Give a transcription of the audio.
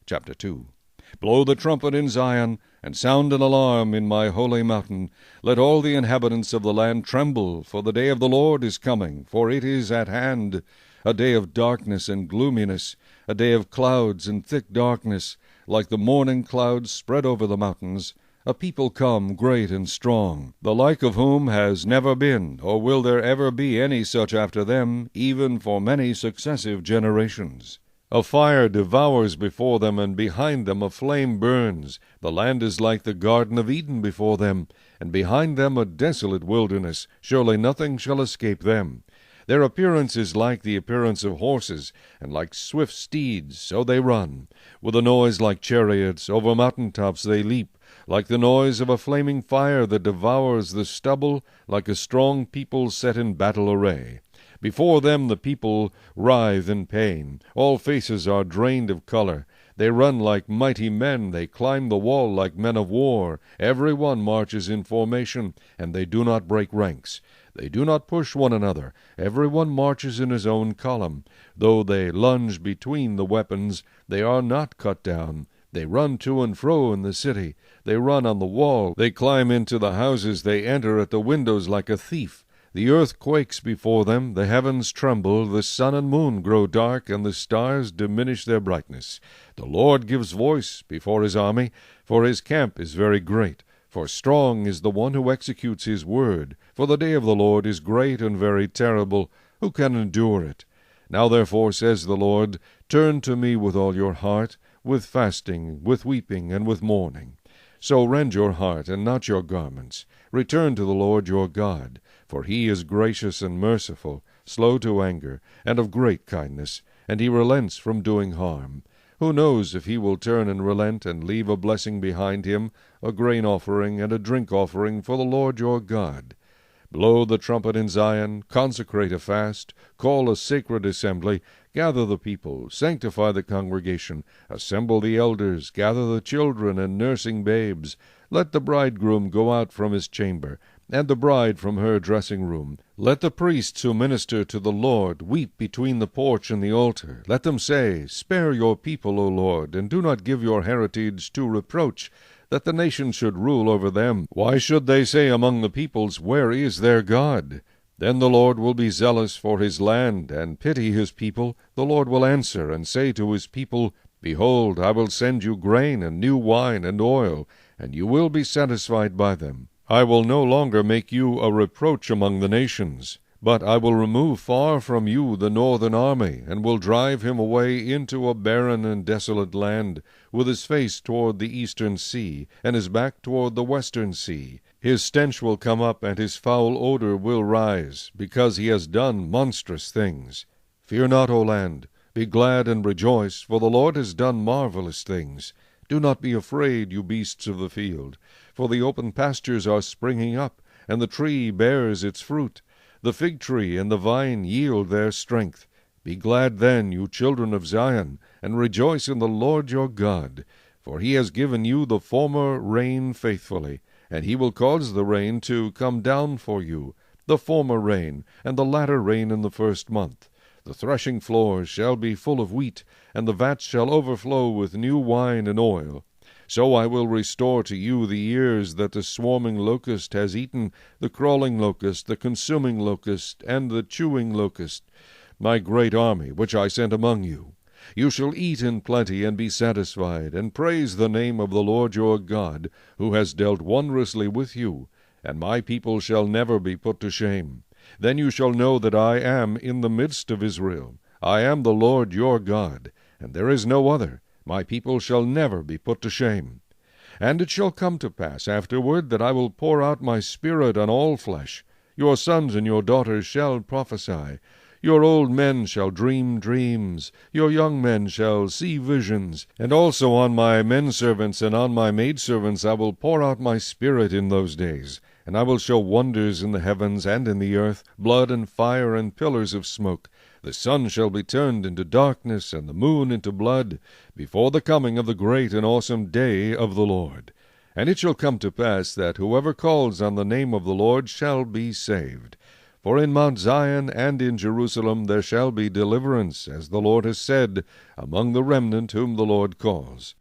Chapter 2. Blow the trumpet in Zion, and sound an alarm in my holy mountain. Let all the inhabitants of the land tremble, for the day of the Lord is coming, for it is at hand, a day of darkness and gloominess, a day of clouds and thick darkness, like the morning clouds spread over the mountains, a people come great and strong, the like of whom has never been, or will there ever be any such after them, even for many successive generations. A fire devours before them, and behind them a flame burns. The land is like the Garden of Eden before them, and behind them a desolate wilderness. Surely nothing shall escape them. Their appearance is like the appearance of horses, and like swift steeds, so they run. With a noise like chariots, over mountain tops they leap, like the noise of a flaming fire that devours the stubble, like a strong people set in battle array. Before them the people writhe in pain. All faces are drained of color. They run like mighty men. They climb the wall like men of war. Every one marches in formation, and they do not break ranks. They do not push one another. Every one marches in his own column. Though they lunge between the weapons, they are not cut down. They run to and fro in the city. They run on the wall. They climb into the houses. They enter at the windows like a thief. The earth quakes before them, the heavens tremble, the sun and moon grow dark, and the stars diminish their brightness. The Lord gives voice before his army, for his camp is very great. For strong is the one who executes his word. For the day of the Lord is great and very terrible. Who can endure it? Now therefore, says the Lord, turn to me with all your heart, with fasting, with weeping, and with mourning. So rend your heart, and not your garments. Return to the Lord your God. For he is gracious and merciful, slow to anger, and of great kindness, and he relents from doing harm. Who knows if he will turn and relent, and leave a blessing behind him, a grain offering and a drink offering for the Lord your God? Blow the trumpet in Zion, consecrate a fast, call a sacred assembly, gather the people, sanctify the congregation, assemble the elders, gather the children and nursing babes. Let the bridegroom go out from his chamber, and the bride from her dressing-room. Let the priests who minister to the Lord weep between the porch and the altar. Let them say, Spare your people, O Lord, and do not give your heritage to reproach, that the nations should rule over them. Why should they say among the peoples, Where is their God? Then the Lord will be zealous for his land, and pity his people. The Lord will answer, and say to his people, Behold, I will send you grain, and new wine, and oil, and you will be satisfied by them. I will no longer make you a reproach among the nations, but I will remove far from you the northern army, and will drive him away into a barren and desolate land, with his face toward the eastern sea, and his back toward the western sea. His stench will come up, and his foul odor will rise, because he has done monstrous things. Fear not, O land, be glad and rejoice, for the Lord has done marvelous things. Do not be afraid, you beasts of the field, for the open pastures are springing up, and the tree bears its fruit. The fig tree and the vine yield their strength. Be glad then, you children of Zion, and rejoice in the Lord your God, for he has given you the former rain faithfully, and he will cause the rain to come down for you, the former rain, and the latter rain in the first month. The threshing floors shall be full of wheat, and the vats shall overflow with new wine and oil. So I will restore to you the years that the swarming locust has eaten, the crawling locust, the consuming locust, and the chewing locust, my great army which I sent among you. You shall eat in plenty and be satisfied, and praise the name of the Lord your God, who has dealt wondrously with you, and my people shall never be put to shame. Then you shall know that I am in the midst of Israel. I am the Lord your God, and there is no other. My people shall never be put to shame. And it shall come to pass afterward that I will pour out my Spirit on all flesh. Your sons and your daughters shall prophesy. Your old men shall dream dreams. Your young men shall see visions. And also on my men-servants and on my maidservants I will pour out my Spirit in those days. And I will show wonders in the heavens and in the earth, blood and fire and pillars of smoke. The sun shall be turned into darkness, and the moon into blood, before the coming of the great and awesome day of the Lord. And it shall come to pass that whoever calls on the name of the Lord shall be saved. For in Mount Zion and in Jerusalem there shall be deliverance, as the Lord has said, among the remnant whom the Lord calls.